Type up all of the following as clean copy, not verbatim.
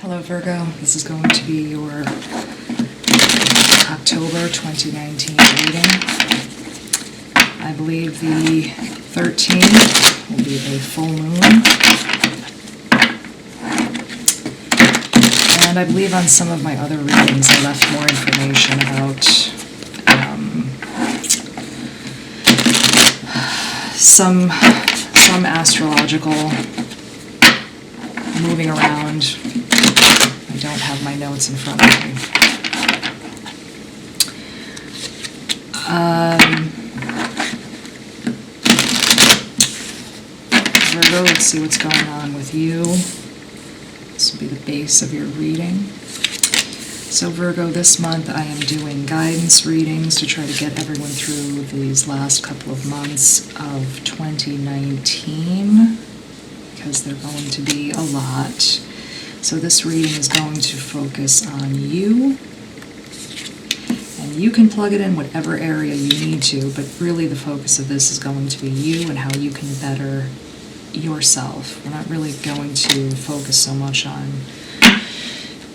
Hello Virgo, this is going to be your October 2019 reading. I believe the 13th will be a full moon. And I believe on some of my other readings I left more information about some astrological moving around. I don't have my notes in front of me. Virgo, let's see what's going on with you. This will be the base of your reading. So Virgo, this month I am doing guidance readings to try to get everyone through these last couple of months of 2019, because they're going to be a lot. So this reading is going to focus on you, and you can plug it in whatever area you need to, but really the focus of this is going to be you and how you can better yourself. We're not really going to focus so much on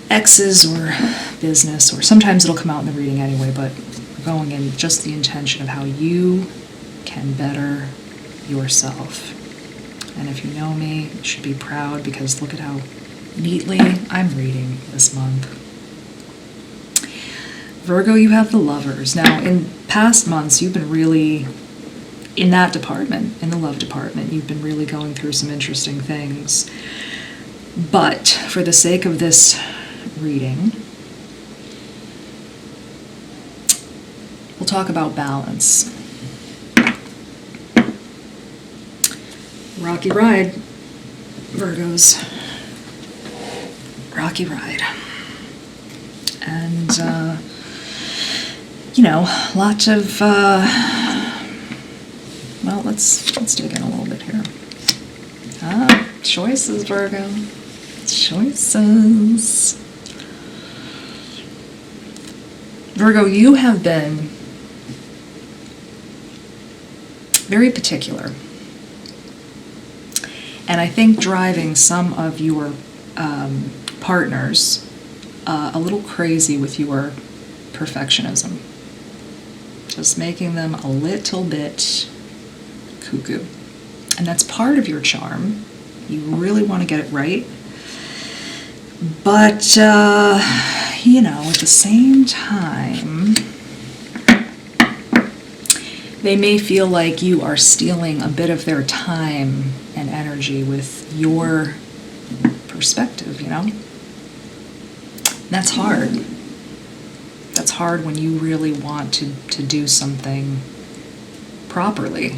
exes or business, or sometimes it'll come out in the reading anyway, but we're going in just the intention of how you can better yourself. And if you know me, you should be proud, because look at how neatly I'm reading this month. Virgo, you have the Lovers. Now, in past months, you've been really, in that department, in the love department, you've been really going through some interesting things. But for the sake of this reading, we'll talk about balance. Rocky ride, Virgos. Rocky ride. And, lots of, well, let's dig in a little bit here. Choices, Virgo. Choices. Virgo, you have been very particular. And I think driving some of your partners a little crazy with your perfectionism. Just making them a little bit cuckoo. And that's part of your charm. You really want to get it right. But, at the same time, they may feel like you are stealing a bit of their time and energy with your perspective, That's hard. That's hard when you really want to do something properly.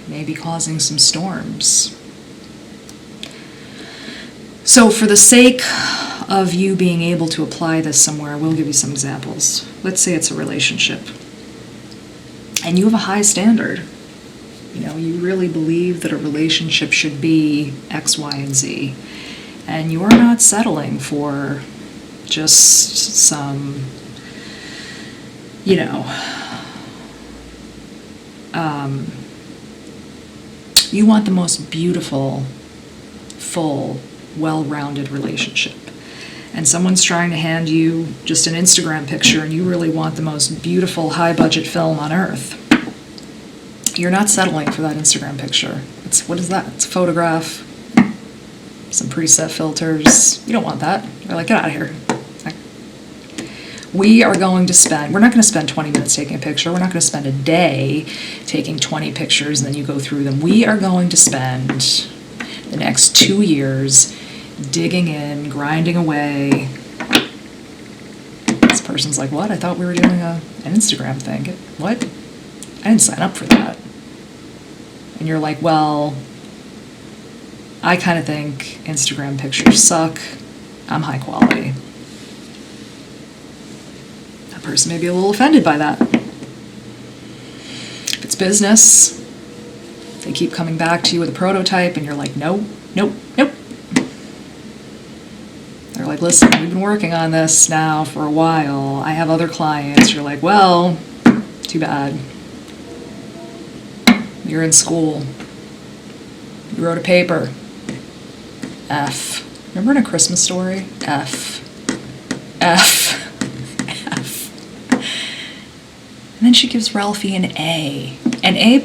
Maybe causing some storms. So for the sake of you being able to apply this somewhere, I will give you some examples. Let's say it's a relationship. And you have a high standard. You really believe that a relationship should be X, Y, and Z. And you're not settling for just some, you want the most beautiful, full, well-rounded relationship. And someone's trying to hand you just an Instagram picture, and you really want the most beautiful, high-budget film on earth. You're not settling for that Instagram picture. What is that? It's a photograph, some preset filters. You don't want that. You're like, get out of here. We're not going to spend 20 minutes taking a picture. We're not going to spend a day taking 20 pictures and then you go through them. We are going to spend the next 2 years digging in, grinding away. This person's like, what? I thought we were doing an Instagram thing. What? I didn't sign up for that. And you're like, well, I kind of think Instagram pictures suck. I'm high quality. That person may be a little offended by that. If it's business, they keep coming back to you with a prototype and you're like, nope, nope, nope. They're like, listen, we've been working on this now for a while. I have other clients. You're like, well, too bad. You're in school. You wrote a paper. F. Remember in A Christmas Story? F. F. F. And then she gives Ralphie an A. An A++,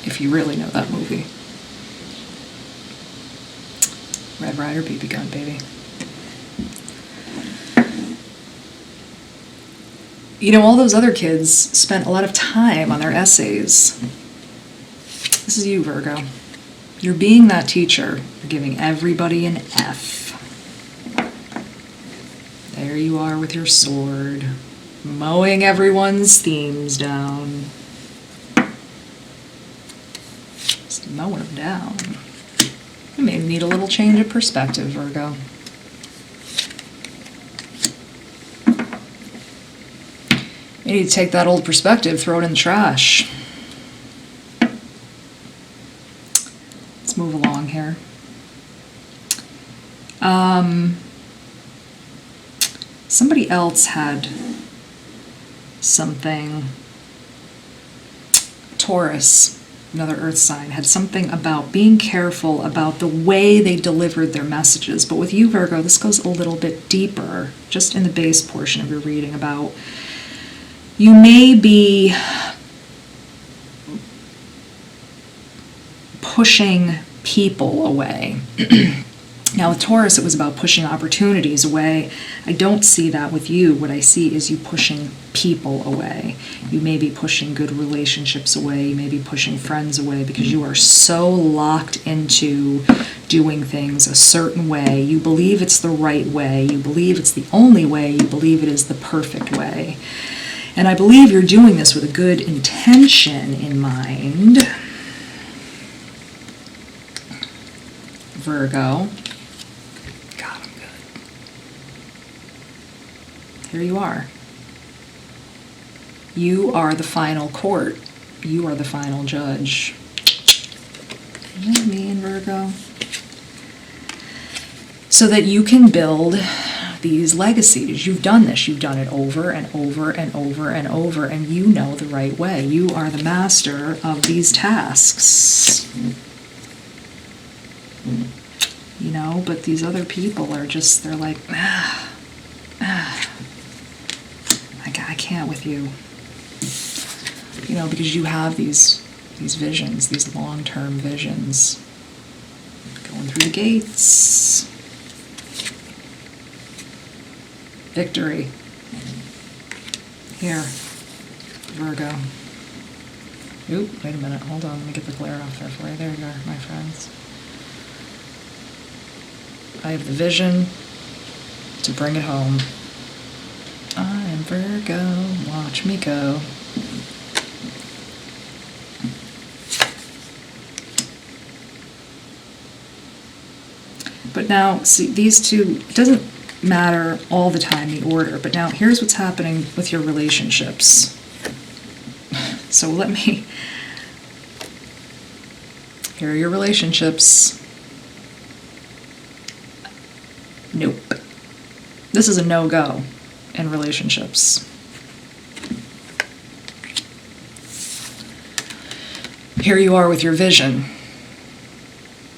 if you really know that movie. Red Ryder BB gun, baby. You know, all those other kids spent a lot of time on their essays. This is you, Virgo. You're being that teacher. You're giving everybody an F. There you are with your sword, mowing everyone's themes down. Just mowing them down. You may need a little change of perspective, Virgo. You need to take that old perspective, throw it in the trash. Let's move along here. Somebody else had something. Taurus, another earth sign, had something about being careful about the way they delivered their messages. But with you, Virgo, this goes a little bit deeper, just in the base portion of your reading, about you may be pushing people away. Now with Taurus, it was about pushing opportunities away. I don't see that with you. What I see is you pushing people away. You may be pushing good relationships away. You may be pushing friends away because you are so locked into doing things a certain way. You believe it's the right way. You believe it's the only way. You believe it is the perfect way. And I believe you're doing this with a good intention in mind, Virgo. God, I'm good. Here you are. You are the final court. You are the final judge. You know what I mean, Virgo? So that you can build these legacies. You've done this. You've done it over and over and over and over, and you know the right way. You are the master of these tasks. You know, but these other people are just, they're like, I can't with you. You know, because you have these visions, these long-term visions. Going through the gates. Victory. Here, Virgo. Oop, wait a minute, hold on, let me get the glare off there for you. There you are, my friends. I have the vision to bring it home. I am Virgo, watch me go. But now, see, these two, it doesn't matter all the time, the order, but now here's what's happening with your relationships. So here are your relationships. Nope. This is a no-go in relationships. Here you are with your vision.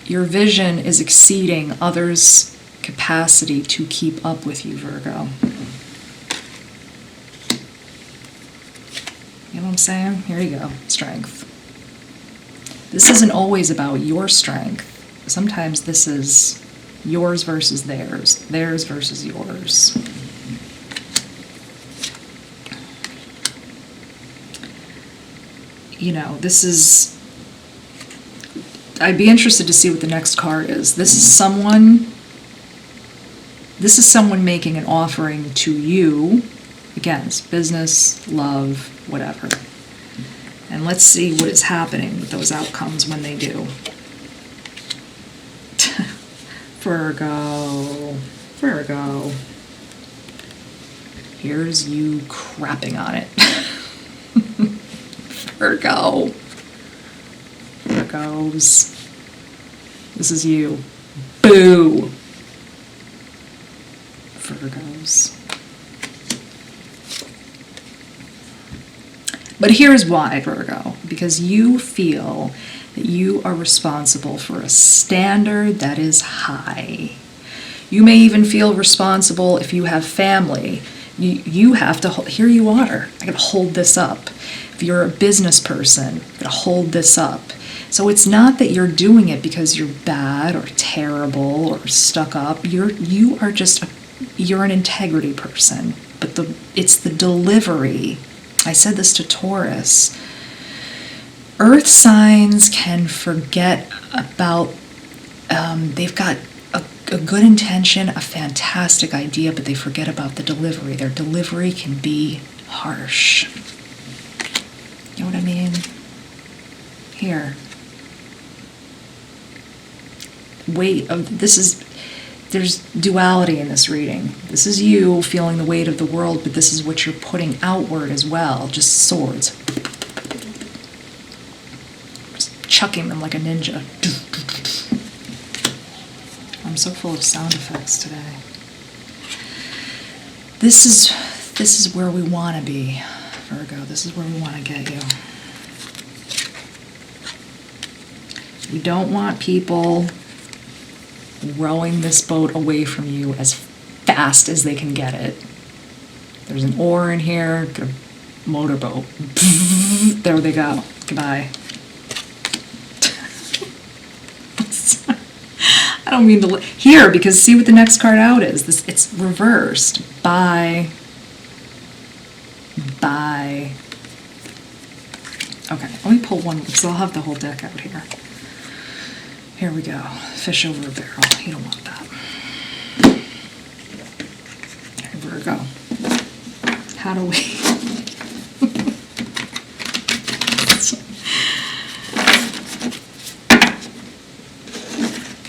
Your vision is exceeding others' capacity to keep up with you, Virgo. You know what I'm saying? Here you go. Strength. This isn't always about your strength. Sometimes this is yours versus theirs. Theirs versus yours. You know, this is... I'd be interested to see what the next card is. This is someone making an offering to you. Again, it's business, love, whatever. And let's see what is happening with those outcomes when they do. Virgo. Virgo. Here's you crapping on it. Virgo. Virgos. This is you. Boo. Virgos. But here's why, Virgo. Because you feel that you are responsible for a standard that is high. You may even feel responsible if you have family. You have to, here you are, I gotta hold this up. If you're a business person, you gotta hold this up. So it's not that you're doing it because you're bad or terrible or stuck up. You're an integrity person. But it's the delivery. I said this to Taurus. Earth signs can forget about, they've got a good intention, a fantastic idea, but they forget about the delivery. Their delivery can be harsh. You know what I mean? Here. There's duality in this reading. This is you feeling the weight of the world, but this is what you're putting outward as well. Just swords. Just chucking them like a ninja. I'm so full of sound effects today. This is where we want to be, Virgo. This is where we want to get you. We don't want people rowing this boat away from you as fast as they can get it. There's an oar in here, a motorboat. There they go. Goodbye. I don't mean to here, because see what the next card out is. It's reversed. Bye. Okay, let me pull one because I'll have the whole deck out here. Here we go. Fish over a barrel. You don't want that. Okay, Virgo. How do we?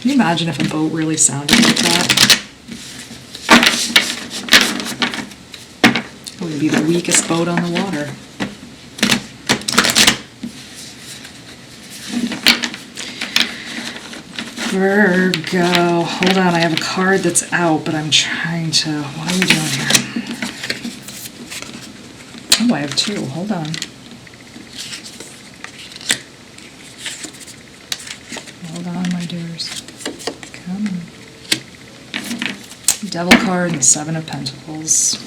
Can you imagine if a boat really sounded like that? It would be the weakest boat on the water. Virgo, hold on, I have a card that's out, but I'm trying to, what are we doing here? Oh, I have two, hold on. Hold on, my dears. Come on. Devil card and the Seven of Pentacles.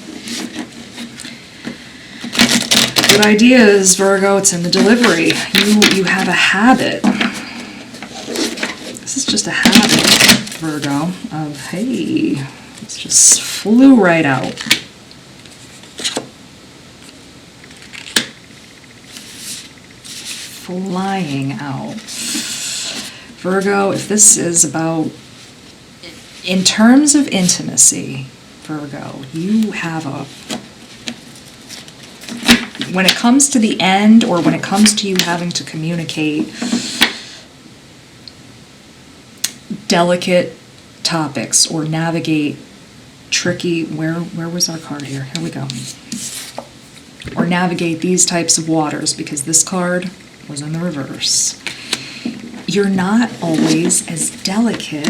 Good idea is, Virgo, it's in the delivery. You have a habit. This is just a habit, Virgo, of, hey, it's just flew right out. Flying out. Virgo, if this is about, in terms of intimacy, Virgo, you have a, when it comes to the end, or when it comes to you having to communicate delicate topics or navigate tricky, where was our card here? Here we go. Or navigate these types of waters, because this card was in the reverse. You're not always as delicate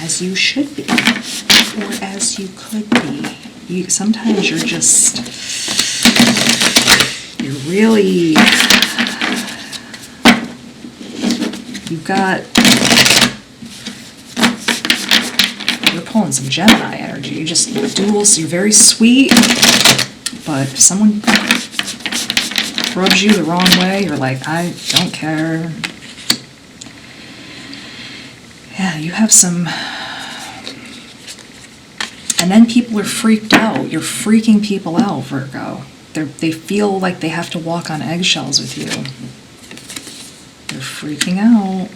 as you should be, or as you could be. Sometimes you're just, you're really, you've got, you're pulling some Gemini energy. You just duels, you're very sweet, but if someone rubs you the wrong way, you're like, I don't care. Yeah, you have some, and then people are freaked out. You're freaking people out, Virgo. They feel like they have to walk on eggshells with you. They're freaking out.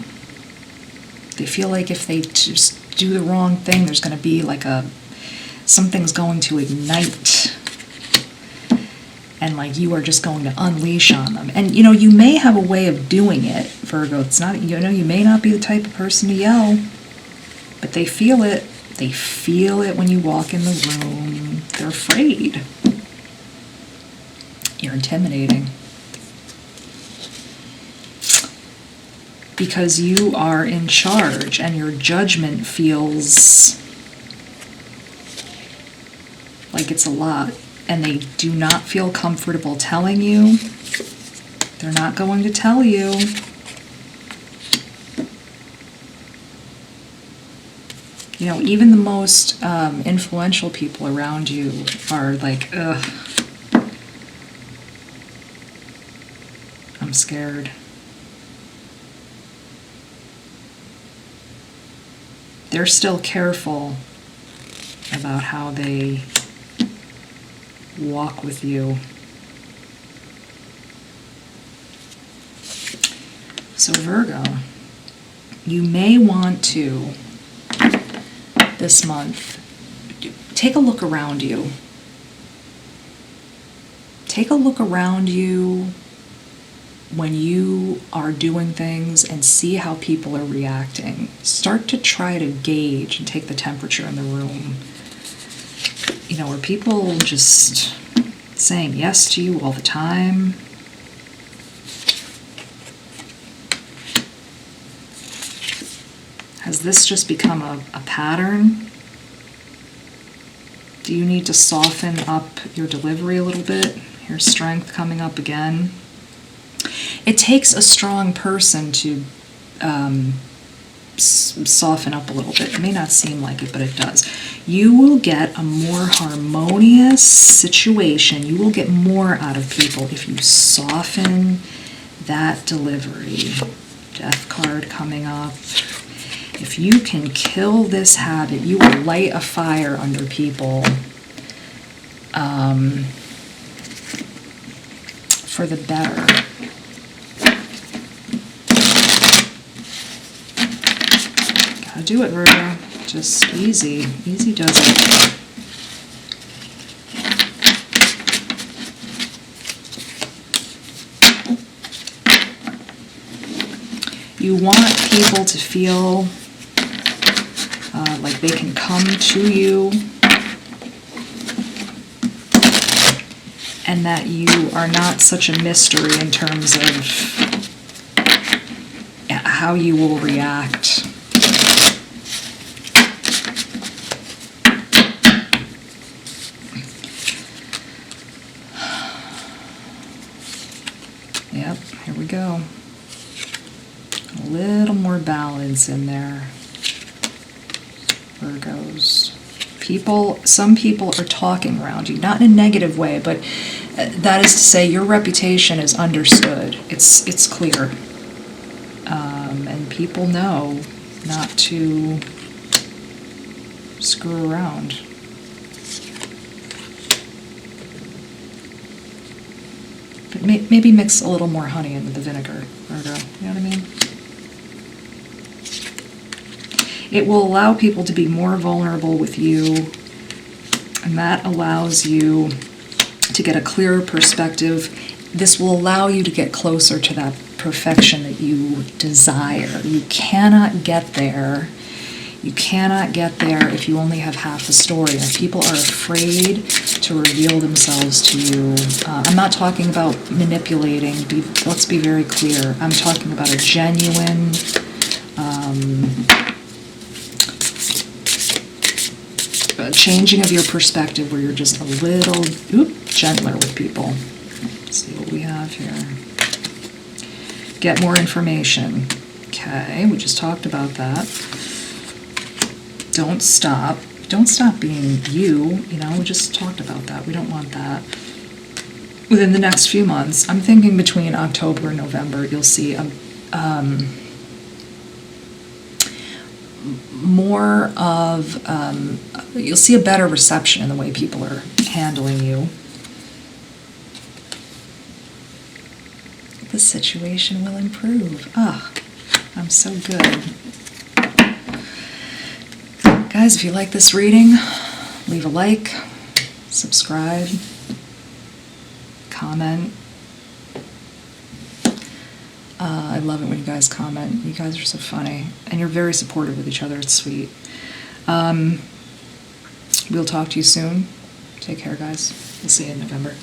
They feel like if they just do the wrong thing, there's going to be like something's going to ignite. And like you are just going to unleash on them. And you know, you may have a way of doing it, Virgo. It's not, you know, you may not be the type of person to yell, but they feel it. They feel it when you walk in the room. They're afraid. You're intimidating. Because you are in charge and your judgment feels like it's a lot. And they do not feel comfortable telling you. They're not going to tell you. You know, even the most influential people around you are like, ugh, I'm scared. They're still careful about how they walk with you. So Virgo, you may want to, this month, take a look around you. Take a look around you when you are doing things and see how people are reacting. Start to try to gauge and take the temperature in the room. You know, are people just saying yes to you all the time? Has this just become a pattern? Do you need to soften up your delivery a little bit? Here's strength coming up again. It takes a strong person to soften up a little bit. It may not seem like it, but it does. You will get a more harmonious situation. You will get more out of people if you soften that delivery. Death card coming up. If you can kill this habit, you will light a fire under people for the better. Gotta do it, Virgo. Just easy. Easy does it. You want people to feel like they can come to you and that you are not such a mystery in terms of how you will react. Yep, here we go. A little more balance in there. Virgos. Some people are talking around you, not in a negative way, but that is to say your reputation is understood. It's clear. And people know not to screw around. But maybe mix a little more honey in with the vinegar, Virgo. You know what I mean? It will allow people to be more vulnerable with you, and that allows you to get a clearer perspective. This will allow you to get closer to that perfection that you desire. You cannot get there. You cannot get there if you only have half the story. And if people are afraid to reveal themselves to you, I'm not talking about manipulating. Let's be very clear. I'm talking about a genuine changing of your perspective where you're just a little gentler with people. Let's see what we have here. Get more information. Okay, we just talked about that. Don't stop. Don't stop being you. You know, we just talked about that. We don't want that. Within the next few months, I'm thinking between October and November, you'll see more of, you'll see a better reception in the way people are handling you. The situation will improve. Ah, I'm so good. Guys, if you like this reading, leave a like, subscribe, comment. I love it when you guys comment. You guys are so funny. And you're very supportive with each other. It's sweet. We'll talk to you soon. Take care, guys. We'll see you in November.